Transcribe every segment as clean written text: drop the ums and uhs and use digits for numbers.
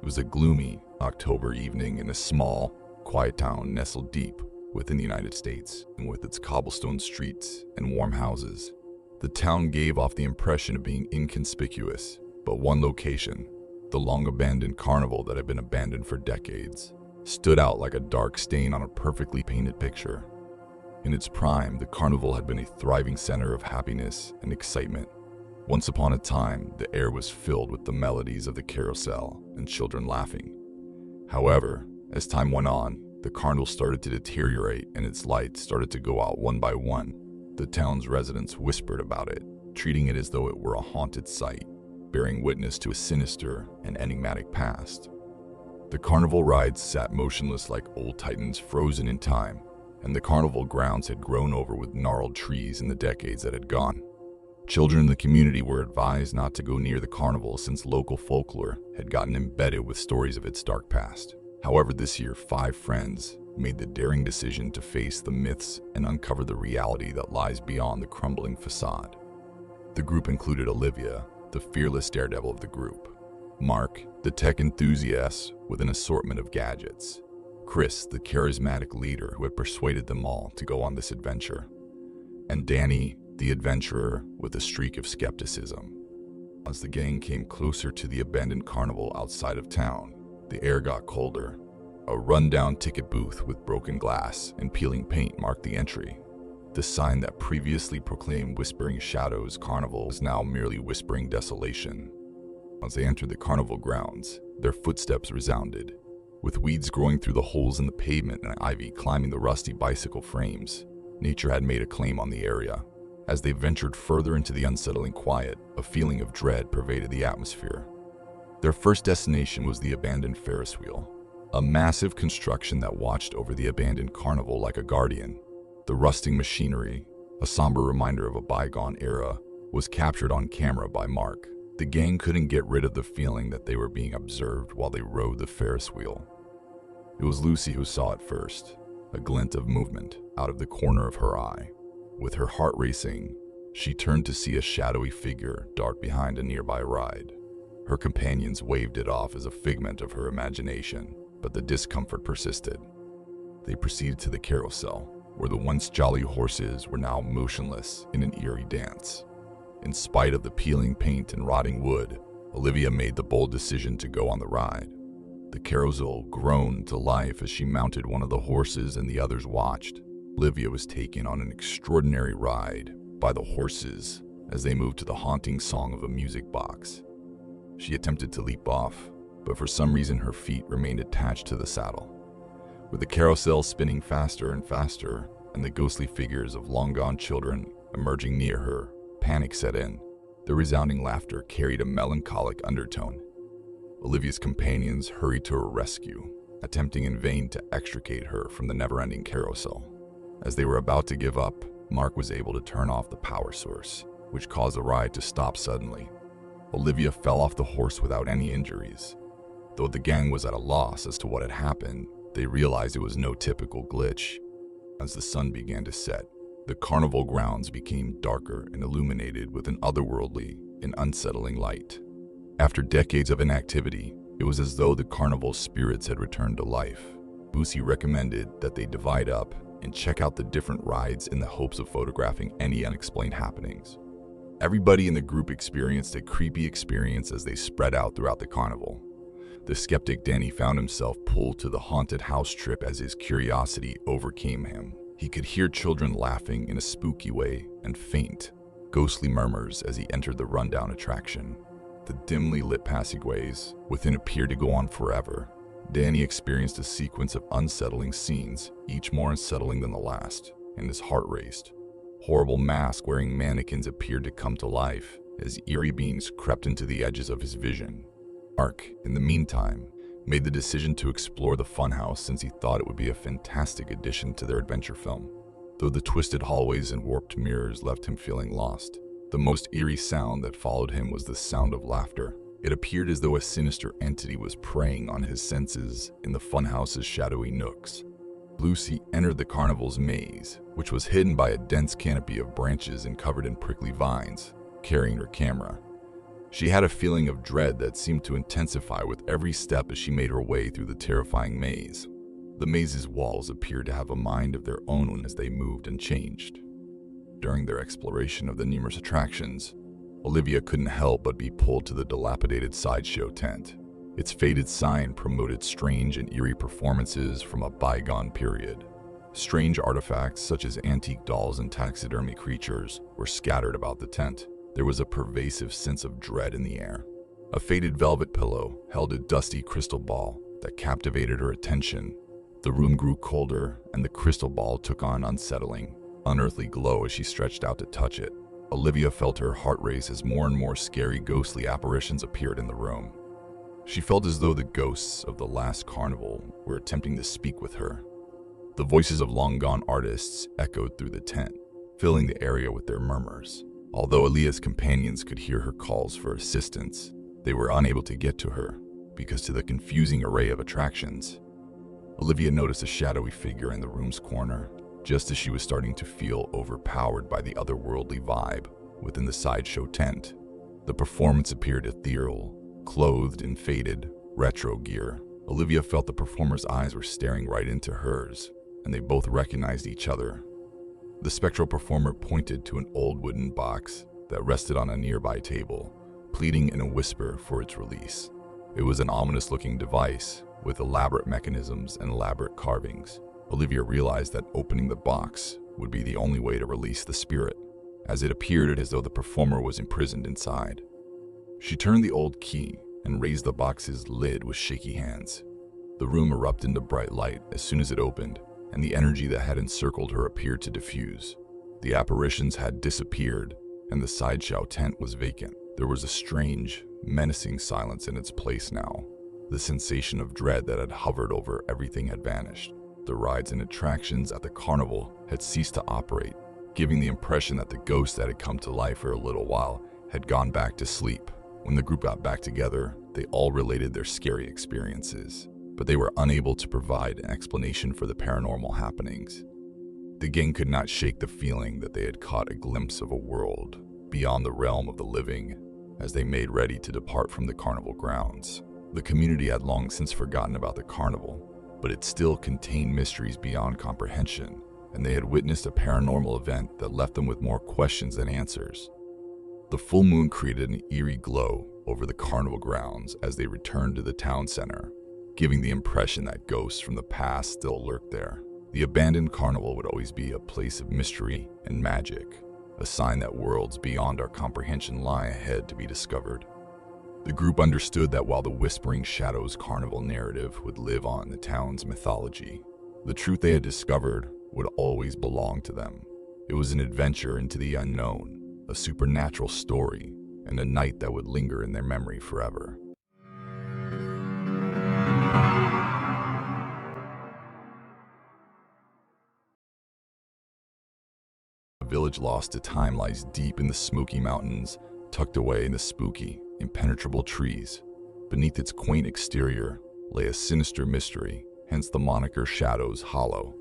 It was a gloomy October evening in a small, quiet town nestled deep within the United States, and with its cobblestone streets and warm houses. The town gave off the impression of being inconspicuous, but one location, the long-abandoned carnival that had been abandoned for decades, stood out like a dark stain on a perfectly painted picture. In its prime, the carnival had been a thriving center of happiness and excitement. Once upon a time, the air was filled with the melodies of the carousel and children laughing. However, as time went on, the carnival started to deteriorate and its lights started to go out one by one. The town's residents whispered about it, treating it as though it were a haunted site, bearing witness to a sinister and enigmatic past. The carnival rides sat motionless like old titans frozen in time, and the carnival grounds had grown over with gnarled trees in the decades that had gone. Children in the community were advised not to go near the carnival since local folklore had gotten embedded with stories of its dark past. However, this year, 5 friends made the daring decision to face the myths and uncover the reality that lies beyond the crumbling facade. The group included Olivia, the fearless daredevil of the group; Mark, the tech enthusiast with an assortment of gadgets; Chris, the charismatic leader who had persuaded them all to go on this adventure; and Danny, the adventurer with a streak of skepticism. As the gang came closer to the abandoned carnival outside of town, the air got colder. A rundown ticket booth with broken glass and peeling paint marked the entry. The sign that previously proclaimed Whispering Shadows Carnival is now merely Whispering Desolation. As they entered the carnival grounds, their footsteps resounded. With weeds growing through the holes in the pavement and ivy climbing the rusty bicycle frames, nature had made a claim on the area. As they ventured further into the unsettling quiet, a feeling of dread pervaded the atmosphere. Their first destination was the abandoned Ferris wheel, a massive construction that watched over the abandoned carnival like a guardian. The rusting machinery, a somber reminder of a bygone era, was captured on camera by Mark. The gang couldn't get rid of the feeling that they were being observed while they rode the Ferris wheel. It was Lucy who saw it first, a glint of movement out of the corner of her eye. With her heart racing, she turned to see a shadowy figure dart behind a nearby ride. Her companions waved it off as a figment of her imagination, but the discomfort persisted. They proceeded to the carousel, where the once jolly horses were now motionless in an eerie dance. In spite of the peeling paint and rotting wood, Olivia made the bold decision to go on the ride. The carousel groaned to life as she mounted one of the horses and the others watched. Olivia was taken on an extraordinary ride by the horses as they moved to the haunting song of a music box. She attempted to leap off, but for some reason her feet remained attached to the saddle. With the carousel spinning faster and faster, and the ghostly figures of long-gone children emerging near her, panic set in. The resounding laughter carried a melancholic undertone. Olivia's companions hurried to her rescue, attempting in vain to extricate her from the never-ending carousel. As they were about to give up, Mark was able to turn off the power source, which caused the ride to stop suddenly. Olivia fell off the horse without any injuries. Though the gang was at a loss as to what had happened, they realized it was no typical glitch. As the sun began to set, the carnival grounds became darker and illuminated with an otherworldly and unsettling light. After decades of inactivity, it was as though the carnival's spirits had returned to life. Lucy recommended that they divide up and check out the different rides in the hopes of photographing any unexplained happenings. Everybody in the group experienced a creepy experience as they spread out throughout the carnival. The skeptic Danny found himself pulled to the haunted house trip as his curiosity overcame him. He could hear children laughing in a spooky way and faint, ghostly murmurs as he entered the rundown attraction. The dimly lit passageways within appeared to go on forever. Danny experienced a sequence of unsettling scenes, each more unsettling than the last, and his heart raced. Horrible mask-wearing mannequins appeared to come to life as eerie beings crept into the edges of his vision. Mark, in the meantime, made the decision to explore the funhouse since he thought it would be a fantastic addition to their adventure film. Though the twisted hallways and warped mirrors left him feeling lost, the most eerie sound that followed him was the sound of laughter. It appeared as though a sinister entity was preying on his senses in the funhouse's shadowy nooks. Lucy entered the carnival's maze, which was hidden by a dense canopy of branches and covered in prickly vines, carrying her camera. She had a feeling of dread that seemed to intensify with every step as she made her way through the terrifying maze. The maze's walls appeared to have a mind of their own as they moved and changed. During their exploration of the numerous attractions, Olivia couldn't help but be pulled to the dilapidated sideshow tent. Its faded sign promoted strange and eerie performances from a bygone period. Strange artifacts such as antique dolls and taxidermy creatures were scattered about the tent. There was a pervasive sense of dread in the air. A faded velvet pillow held a dusty crystal ball that captivated her attention. The room grew colder, and the crystal ball took on unsettling, unearthly glow as she stretched out to touch it. Olivia felt her heart race as more and more scary, ghostly apparitions appeared in the room. She felt as though the ghosts of the last carnival were attempting to speak with her. The voices of long-gone artists echoed through the tent, filling the area with their murmurs. Although Aaliyah's companions could hear her calls for assistance, they were unable to get to her because of the confusing array of attractions. Olivia noticed a shadowy figure in the room's corner, just as she was starting to feel overpowered by the otherworldly vibe within the sideshow tent. The performance appeared ethereal, clothed in faded, retro gear. Olivia felt the performer's eyes were staring right into hers, and they both recognized each other. The spectral performer pointed to an old wooden box that rested on a nearby table, pleading in a whisper for its release. It was an ominous-looking device with elaborate mechanisms and elaborate carvings. Olivia realized that opening the box would be the only way to release the spirit, as it appeared as though the performer was imprisoned inside. She turned the old key and raised the box's lid with shaky hands. The room erupted into bright light as soon as it opened, and the energy that had encircled her appeared to diffuse. The apparitions had disappeared, and the sideshow tent was vacant. There was a strange, menacing silence in its place now. The sensation of dread that had hovered over everything had vanished. The rides and attractions at the carnival had ceased to operate, giving the impression that the ghosts that had come to life for a little while had gone back to sleep. When the group got back together, they all related their scary experiences, but they were unable to provide an explanation for the paranormal happenings. The gang could not shake the feeling that they had caught a glimpse of a world beyond the realm of the living as they made ready to depart from the carnival grounds. The community had long since forgotten about the carnival, but it still contained mysteries beyond comprehension, and they had witnessed a paranormal event that left them with more questions than answers. The full moon created an eerie glow over the carnival grounds as they returned to the town center, giving the impression that ghosts from the past still lurked there. The abandoned carnival would always be a place of mystery and magic, a sign that worlds beyond our comprehension lie ahead to be discovered. The group understood that while the Whispering Shadows carnival narrative would live on in the town's mythology, the truth they had discovered would always belong to them. It was an adventure into the unknown, a supernatural story, and a night that would linger in their memory forever. A village lost to time lies deep in the Smoky Mountains, tucked away in the spooky, impenetrable trees. Beneath its quaint exterior lay a sinister mystery, hence the moniker Shadows Hollow.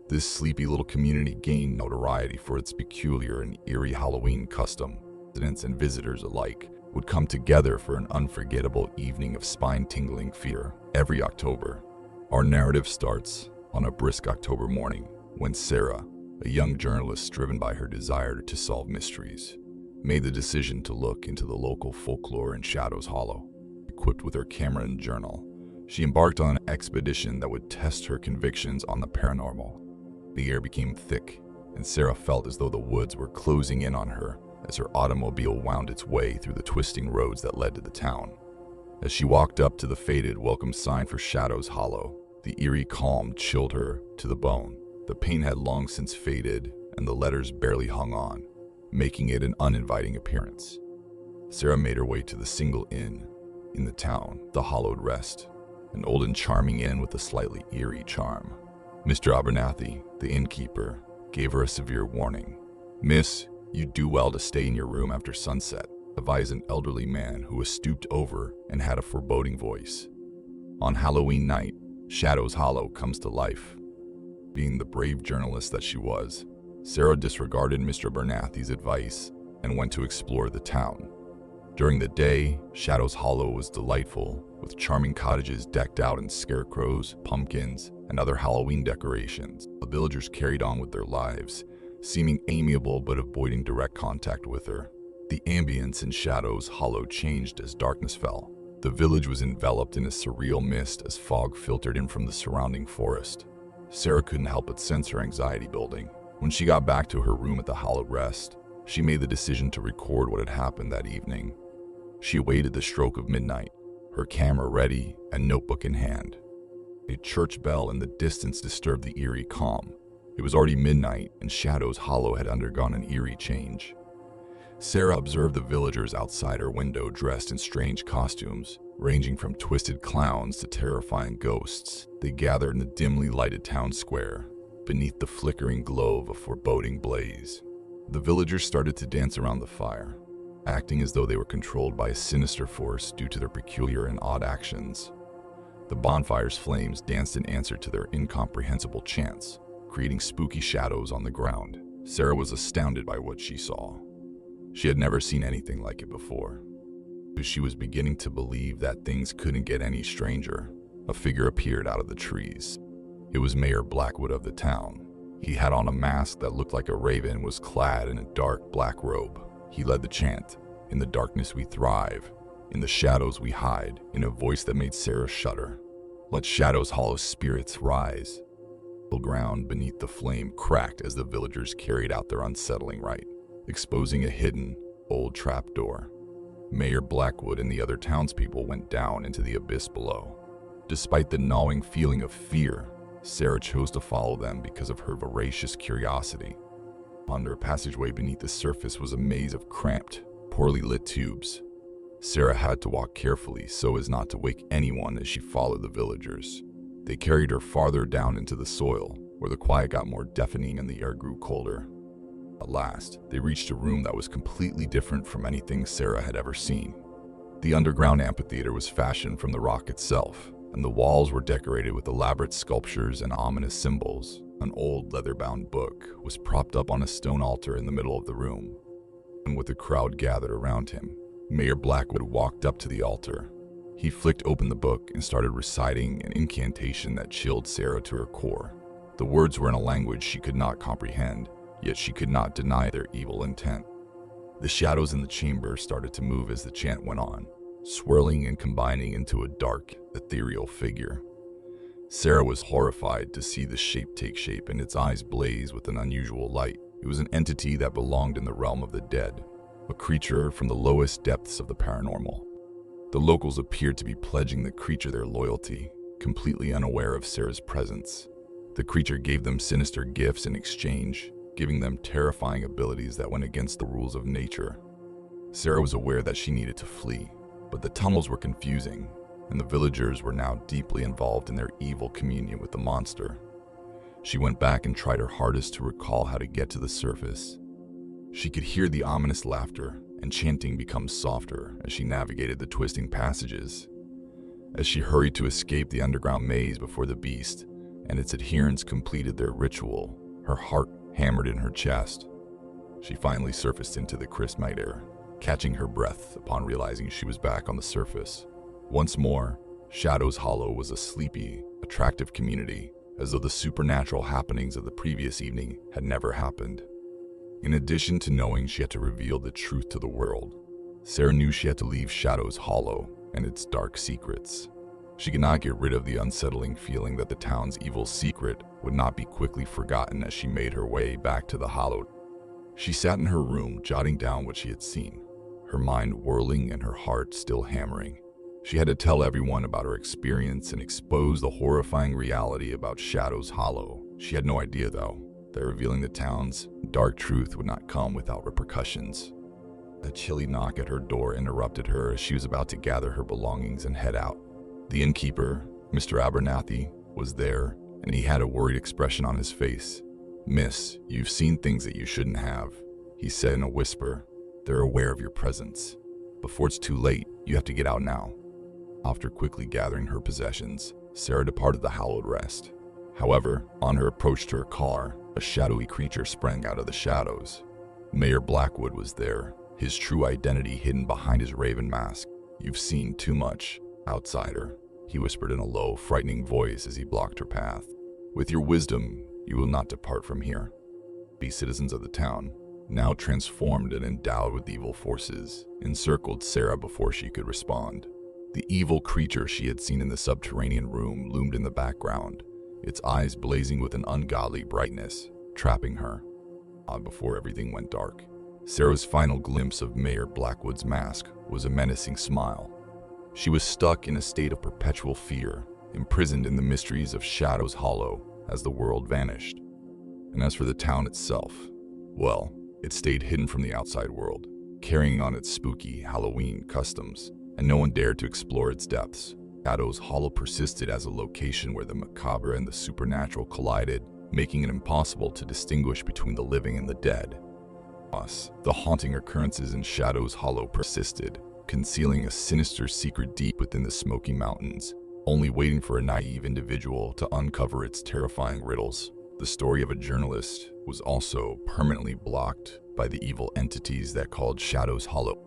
This sleepy little community gained notoriety for its peculiar and eerie Halloween custom. Residents and visitors alike would come together for an unforgettable evening of spine-tingling fear. Every October, our narrative starts on a brisk October morning when Sarah, a young journalist driven by her desire to solve mysteries, made the decision to look into the local folklore in Shadows Hollow. Equipped with her camera and journal, she embarked on an expedition that would test her convictions on the paranormal. The air became thick, and Sarah felt as though the woods were closing in on her as her automobile wound its way through the twisting roads that led to the town. As she walked up to the faded welcome sign for Shadows Hollow, the eerie calm chilled her to the bone. The paint had long since faded, and the letters barely hung on, making it an uninviting appearance. Sarah made her way to the single inn in the town, the Hollowed Rest, an old and charming inn with a slightly eerie charm. Mr. Abernathy, the innkeeper, gave her a severe warning. "Miss, you'd do well to stay in your room after sunset," advised an elderly man who was stooped over and had a foreboding voice. On Halloween night, Shadows Hollow comes to life. Being the brave journalist that she was, Sarah disregarded Mr. Abernathy's advice and went to explore the town. During the day, Shadows Hollow was delightful, with charming cottages decked out in scarecrows, pumpkins, and other Halloween decorations. The villagers carried on with their lives, seeming amiable but avoiding direct contact with her. The ambience in Shadows Hollow changed as darkness fell. The village was enveloped in a surreal mist as fog filtered in from the surrounding forest. Sarah couldn't help but sense her anxiety building. When she got back to her room at the Hallowed Rest, she made the decision to record what had happened that evening. She awaited the stroke of midnight, her camera ready and notebook in hand. A church bell in the distance disturbed the eerie calm. It was already midnight, and Shadows Hollow had undergone an eerie change. Sarah observed the villagers outside her window dressed in strange costumes, ranging from twisted clowns to terrifying ghosts. They gathered in the dimly lighted town square, beneath the flickering glow of a foreboding blaze. The villagers started to dance around the fire, acting as though they were controlled by a sinister force due to their peculiar and odd actions. The bonfire's flames danced in answer to their incomprehensible chants, creating spooky shadows on the ground. Sarah was astounded by what she saw. She had never seen anything like it before. She was beginning to believe that things couldn't get any stranger. A figure appeared out of the trees. It was Mayor Blackwood of the town. He had on a mask that looked like a raven and was clad in a dark black robe. He led the chant, "In the darkness we thrive, in the shadows we hide," in a voice that made Sarah shudder. "Let Shadows Hollow spirits rise." The ground beneath the flame cracked as the villagers carried out their unsettling rite, exposing a hidden, old trapdoor. Mayor Blackwood and the other townspeople went down into the abyss below. Despite the gnawing feeling of fear, Sarah chose to follow them because of her voracious curiosity. Under a passageway beneath the surface was a maze of cramped, poorly lit tubes. Sarah had to walk carefully so as not to wake anyone as she followed the villagers. They carried her farther down into the soil, where the quiet got more deafening and the air grew colder. At last, they reached a room that was completely different from anything Sarah had ever seen. The underground amphitheater was fashioned from the rock itself, and the walls were decorated with elaborate sculptures and ominous symbols. An old leather-bound book was propped up on a stone altar in the middle of the room. And with the crowd gathered around him, Mayor Blackwood walked up to the altar. He flicked open the book and started reciting an incantation that chilled Sarah to her core. The words were in a language she could not comprehend, yet she could not deny their evil intent. The shadows in the chamber started to move as the chant went on, swirling and combining into a dark, ethereal figure. Sarah was horrified to see the shape take shape and its eyes blaze with an unusual light. It was an entity that belonged in the realm of the dead, a creature from the lowest depths of the paranormal. The locals appeared to be pledging the creature their loyalty, completely unaware of Sarah's presence. The creature gave them sinister gifts in exchange, giving them terrifying abilities that went against the rules of nature. Sarah was aware that she needed to flee, but the tunnels were confusing, and the villagers were now deeply involved in their evil communion with the monster. She went back and tried her hardest to recall how to get to the surface. She could hear the ominous laughter and chanting become softer as she navigated the twisting passages. As she hurried to escape the underground maze before the beast and its adherents completed their ritual, her heart hammered in her chest. She finally surfaced into the crisp night air, catching her breath upon realizing she was back on the surface. Once more, Shadows Hollow was a sleepy, attractive community, as though the supernatural happenings of the previous evening had never happened. In addition to knowing she had to reveal the truth to the world, Sarah knew she had to leave Shadows Hollow and its dark secrets. She could not get rid of the unsettling feeling that the town's evil secret would not be quickly forgotten as she made her way back to the Hollow. She sat in her room, jotting down what she had seen, her mind whirling and her heart still hammering. She had to tell everyone about her experience and expose the horrifying reality about Shadows Hollow. She had no idea, though, that revealing the town's dark truth would not come without repercussions. A chilly knock at her door interrupted her as she was about to gather her belongings and head out. The innkeeper, Mr. Abernathy, was there, and he had a worried expression on his face. "Miss, you've seen things that you shouldn't have," he said in a whisper. "They're aware of your presence. Before it's too late, you have to get out now." After quickly gathering her possessions, Sarah departed the Hallowed Rest. However, on her approach to her car, a shadowy creature sprang out of the shadows. Mayor Blackwood was there, his true identity hidden behind his raven mask. "You've seen too much, outsider," he whispered in a low, frightening voice as he blocked her path. "With your wisdom, you will not depart from here." The citizens of the town, now transformed and endowed with evil forces, encircled Sarah before she could respond. The evil creature she had seen in the subterranean room loomed in the background, its eyes blazing with an ungodly brightness, trapping her. Before everything went dark, Sarah's final glimpse of Mayor Blackwood's mask was a menacing smile. She was stuck in a state of perpetual fear, imprisoned in the mysteries of Shadows Hollow as the world vanished. And as for the town itself, well, it stayed hidden from the outside world, carrying on its spooky Halloween customs, and no one dared to explore its depths. Shadows Hollow persisted as a location where the macabre and the supernatural collided, making it impossible to distinguish between the living and the dead. The haunting occurrences in Shadows Hollow persisted, concealing a sinister secret deep within the Smoky Mountains, only waiting for a naive individual to uncover its terrifying riddles. The story of a journalist was also permanently blocked by the evil entities that called Shadows Hollow.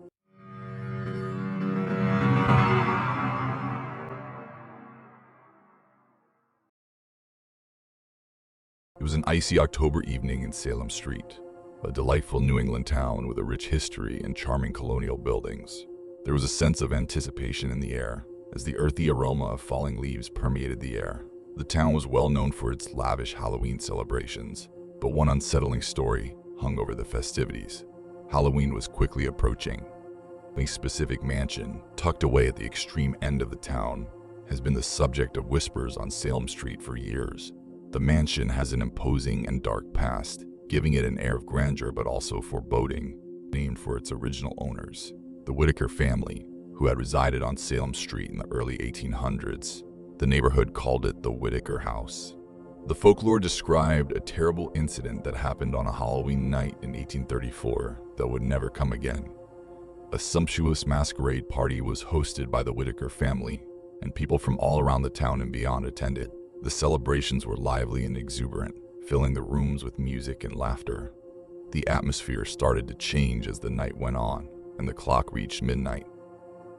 It was an icy October evening in Salem Street, a delightful New England town with a rich history and charming colonial buildings. There was a sense of anticipation in the air, as the earthy aroma of falling leaves permeated the air. The town was well known for its lavish Halloween celebrations, but one unsettling story hung over the festivities. Halloween was quickly approaching. A specific mansion, tucked away at the extreme end of the town, has been the subject of whispers on Salem Street for years. The mansion has an imposing and dark past, giving it an air of grandeur but also foreboding, named for its original owners, the Whitaker family, who had resided on Salem Street in the early 1800s. The neighborhood called it the Whitaker House. The folklore described a terrible incident that happened on a Halloween night in 1834 that would never come again. A sumptuous masquerade party was hosted by the Whitaker family, and people from all around the town and beyond attended. The celebrations were lively and exuberant, filling the rooms with music and laughter. The atmosphere started to change as the night went on, and the clock reached midnight.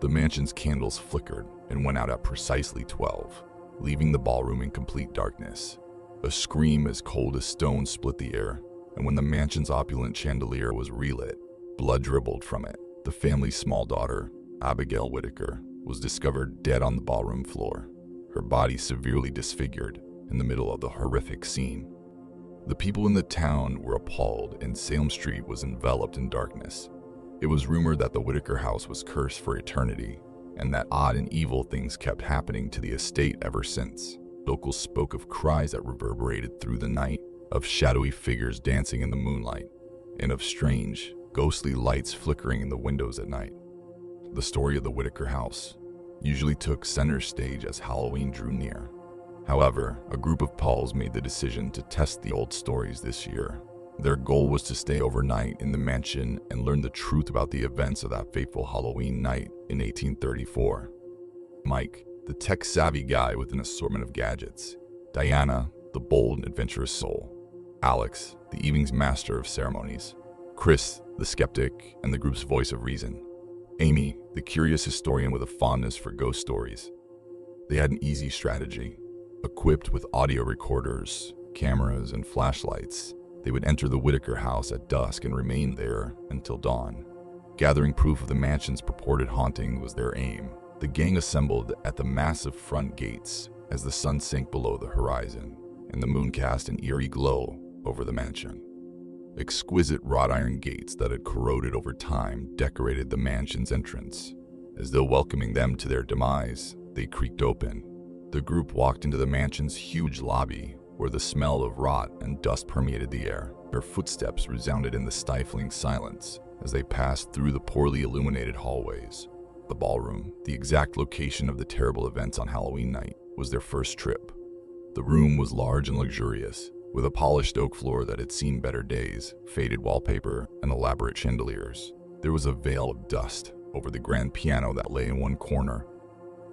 The mansion's candles flickered and went out at precisely 12, leaving the ballroom in complete darkness. A scream as cold as stone split the air, and when the mansion's opulent chandelier was relit, blood dribbled from it. The family's small daughter, Abigail Whitaker, was discovered dead on the ballroom floor, her body severely disfigured in the middle of the horrific scene. The people in the town were appalled, and Salem Street was enveloped in darkness. It was rumored that the Whitaker house was cursed for eternity, and that odd and evil things kept happening to the estate ever since. Locals spoke of cries that reverberated through the night, of shadowy figures dancing in the moonlight, and of strange, ghostly lights flickering in the windows at night. The story of the Whitaker house usually took center stage as Halloween drew near. However, a group of Pauls made the decision to test the old stories this year. Their goal was to stay overnight in the mansion and learn the truth about the events of that fateful Halloween night in 1834. Mike, the tech-savvy guy with an assortment of gadgets. Diana, the bold and adventurous soul. Alex, the evening's master of ceremonies. Chris, the skeptic and the group's voice of reason. Amy, the curious historian with a fondness for ghost stories. They had an easy strategy. Equipped with audio recorders, cameras, and flashlights, they would enter the Whitaker house at dusk and remain there until dawn. Gathering proof of the mansion's purported haunting was their aim. The gang assembled at the massive front gates as the sun sank below the horizon, and the moon cast an eerie glow over the mansion. Exquisite wrought iron gates that had corroded over time decorated the mansion's entrance. As though welcoming them to their demise, they creaked open. The group walked into the mansion's huge lobby, where the smell of rot and dust permeated the air. Their footsteps resounded in the stifling silence as they passed through the poorly illuminated hallways. The ballroom, the exact location of the terrible events on Halloween night, was their first trip. The room was large and luxurious, with a polished oak floor that had seen better days, faded wallpaper, and elaborate chandeliers. There was a veil of dust over the grand piano that lay in one corner.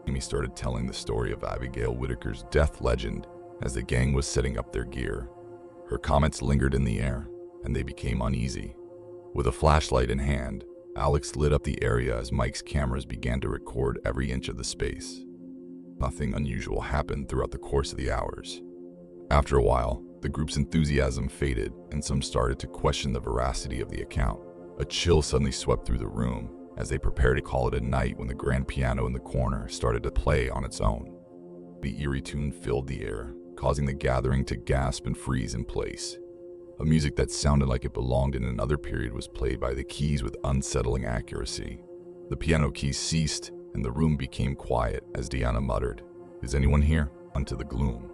Amy started telling the story of Abigail Whitaker's death legend as the gang was setting up their gear. Her comments lingered in the air, and they became uneasy. With a flashlight in hand, Alex lit up the area as Mike's cameras began to record every inch of the space. Nothing unusual happened throughout the course of the hours. After a while, the group's enthusiasm faded and some started to question the veracity of the account. A chill suddenly swept through the room as they prepared to call it a night when the grand piano in the corner started to play on its own. The eerie tune filled the air, causing the gathering to gasp and freeze in place. A music that sounded like it belonged in another period was played by the keys with unsettling accuracy. The piano keys ceased, and the room became quiet as Deanna muttered, "Is anyone here?" Unto the gloom.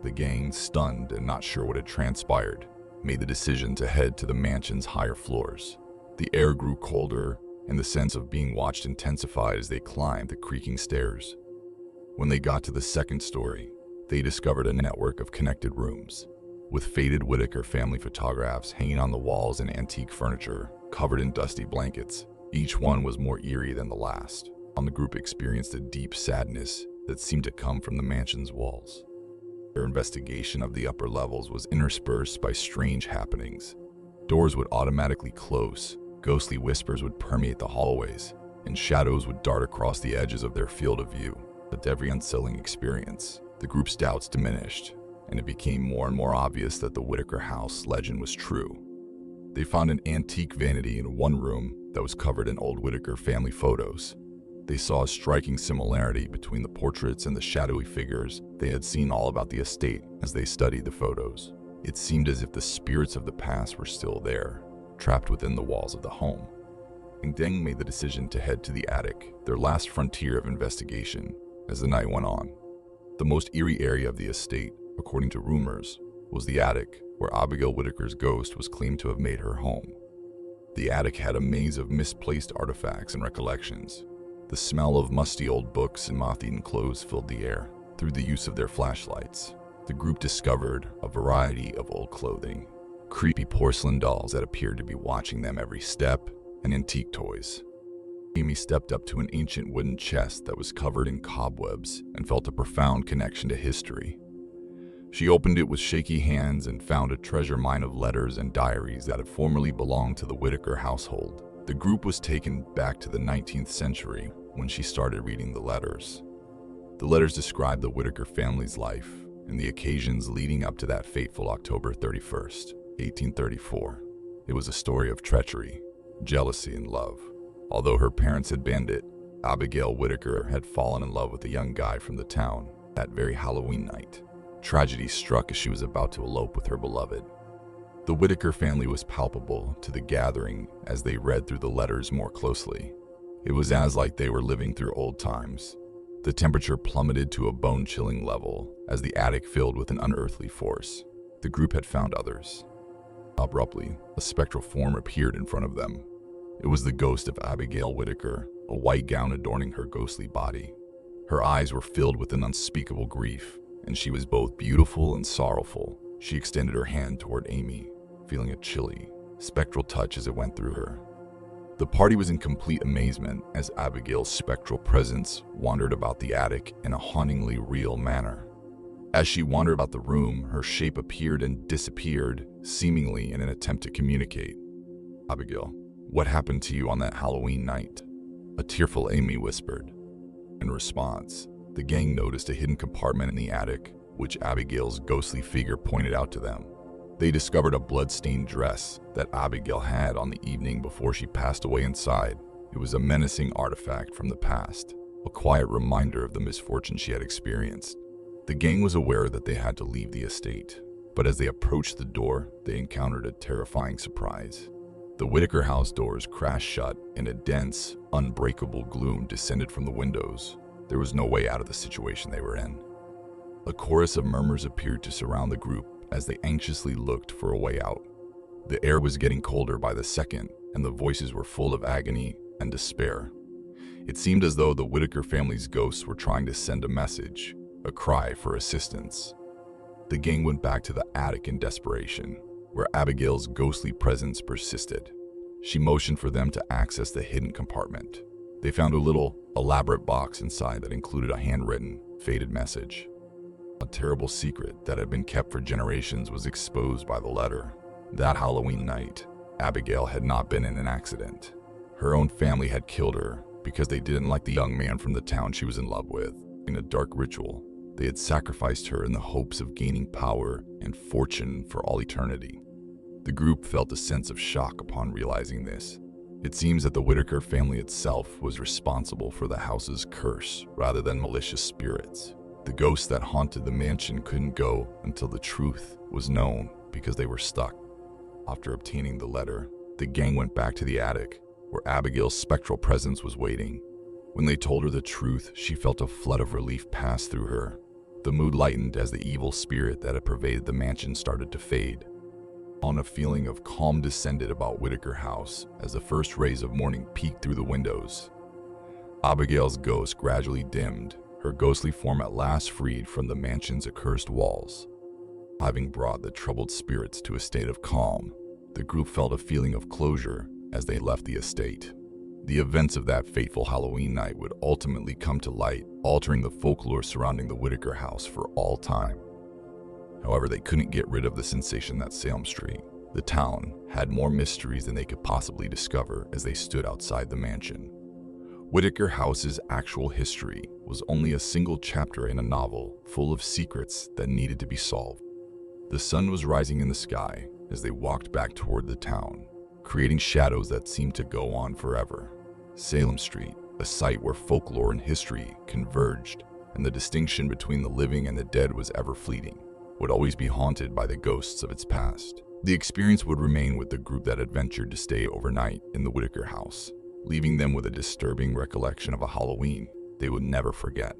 The gang, stunned and not sure what had transpired, made the decision to head to the mansion's higher floors. The air grew colder, and the sense of being watched intensified as they climbed the creaking stairs. When they got to the second story, they discovered a network of connected rooms, with faded Whitaker family photographs hanging on the walls and antique furniture covered in dusty blankets. Each one was more eerie than the last. The group experienced a deep sadness that seemed to come from the mansion's walls. Their investigation of the upper levels was interspersed by strange happenings. Doors would automatically close, ghostly whispers would permeate the hallways, and shadows would dart across the edges of their field of view. With every unsettling experience, the group's doubts diminished, and it became more and more obvious that the Whitaker house legend was true. They found an antique vanity in one room that was covered in old Whitaker family photos. They saw a striking similarity between the portraits and the shadowy figures they had seen all about the estate as they studied the photos. It seemed as if the spirits of the past were still there, trapped within the walls of the home. And Deng made the decision to head to the attic, their last frontier of investigation, as the night went on. The most eerie area of the estate, according to rumors, was the attic, where Abigail Whitaker's ghost was claimed to have made her home. The attic had a maze of misplaced artifacts and recollections. The smell of musty old books and moth-eaten clothes filled the air. Through the use of their flashlights, the group discovered a variety of old clothing, creepy porcelain dolls that appeared to be watching them every step, and antique toys. Amy stepped up to an ancient wooden chest that was covered in cobwebs and felt a profound connection to history. She opened it with shaky hands and found a treasure mine of letters and diaries that had formerly belonged to the Whitaker household. The group was taken back to the 19th century when she started reading the letters. The letters described the Whitaker family's life and the occasions leading up to that fateful October 31st, 1834. It was a story of treachery, jealousy, and love. Although her parents had banned it, Abigail Whitaker had fallen in love with a young guy from the town that very Halloween night. Tragedy struck as she was about to elope with her beloved. The Whitaker family was palpable to the gathering as they read through the letters more closely. It was as like they were living through old times. The temperature plummeted to a bone-chilling level as the attic filled with an unearthly force. The group had found others. Abruptly, a spectral form appeared in front of them. It was the ghost of Abigail Whitaker, a white gown adorning her ghostly body. Her eyes were filled with an unspeakable grief, and she was both beautiful and sorrowful. She extended her hand toward Amy, feeling a chilly, spectral touch as it went through her. The party was in complete amazement as Abigail's spectral presence wandered about the attic in a hauntingly real manner. As she wandered about the room, her shape appeared and disappeared, seemingly in an attempt to communicate. "Abigail, what happened to you on that Halloween night?" a tearful Amy whispered. In response, the gang noticed a hidden compartment in the attic, which Abigail's ghostly figure pointed out to them. They discovered a blood-stained dress that Abigail had on the evening before she passed away inside. It was a menacing artifact from the past, a quiet reminder of the misfortune she had experienced. The gang was aware that they had to leave the estate, but as they approached the door, they encountered a terrifying surprise. The Whitaker house doors crashed shut, and a dense, unbreakable gloom descended from the windows. There was no way out of the situation they were in. A chorus of murmurs appeared to surround the group as they anxiously looked for a way out. The air was getting colder by the second, and the voices were full of agony and despair. It seemed as though the Whitaker family's ghosts were trying to send a message, a cry for assistance. The gang went back to the attic in desperation, where Abigail's ghostly presence persisted. She motioned for them to access the hidden compartment. They found a little, elaborate box inside that included a handwritten, faded message. A terrible secret that had been kept for generations was exposed by the letter. That Halloween night, Abigail had not been in an accident. Her own family had killed her because they didn't like the young man from the town she was in love with. In a dark ritual, they had sacrificed her in the hopes of gaining power and fortune for all eternity. The group felt a sense of shock upon realizing this. It seems that the Whitaker family itself was responsible for the house's curse rather than malicious spirits. The ghosts that haunted the mansion couldn't go until the truth was known because they were stuck. After obtaining the letter, the gang went back to the attic, where Abigail's spectral presence was waiting. When they told her the truth, she felt a flood of relief pass through her. The mood lightened as the evil spirit that had pervaded the mansion started to fade. A feeling of calm descended about Whitaker House as the first rays of morning peeked through the windows. Abigail's ghost gradually dimmed, her ghostly form at last freed from the mansion's accursed walls. Having brought the troubled spirits to a state of calm, the group felt a feeling of closure as they left the estate. The events of that fateful Halloween night would ultimately come to light, altering the folklore surrounding the Whitaker house for all time. However, they couldn't get rid of the sensation that Salem Street, the town, had more mysteries than they could possibly discover as they stood outside the mansion. Whitaker House's actual history was only a single chapter in a novel full of secrets that needed to be solved. The sun was rising in the sky as they walked back toward the town, creating shadows that seemed to go on forever. Salem Street, a site where folklore and history converged, and the distinction between the living and the dead was ever fleeting, would always be haunted by the ghosts of its past. The experience would remain with the group that had ventured to stay overnight in the Whitaker house, leaving them with a disturbing recollection of a Halloween they would never forget.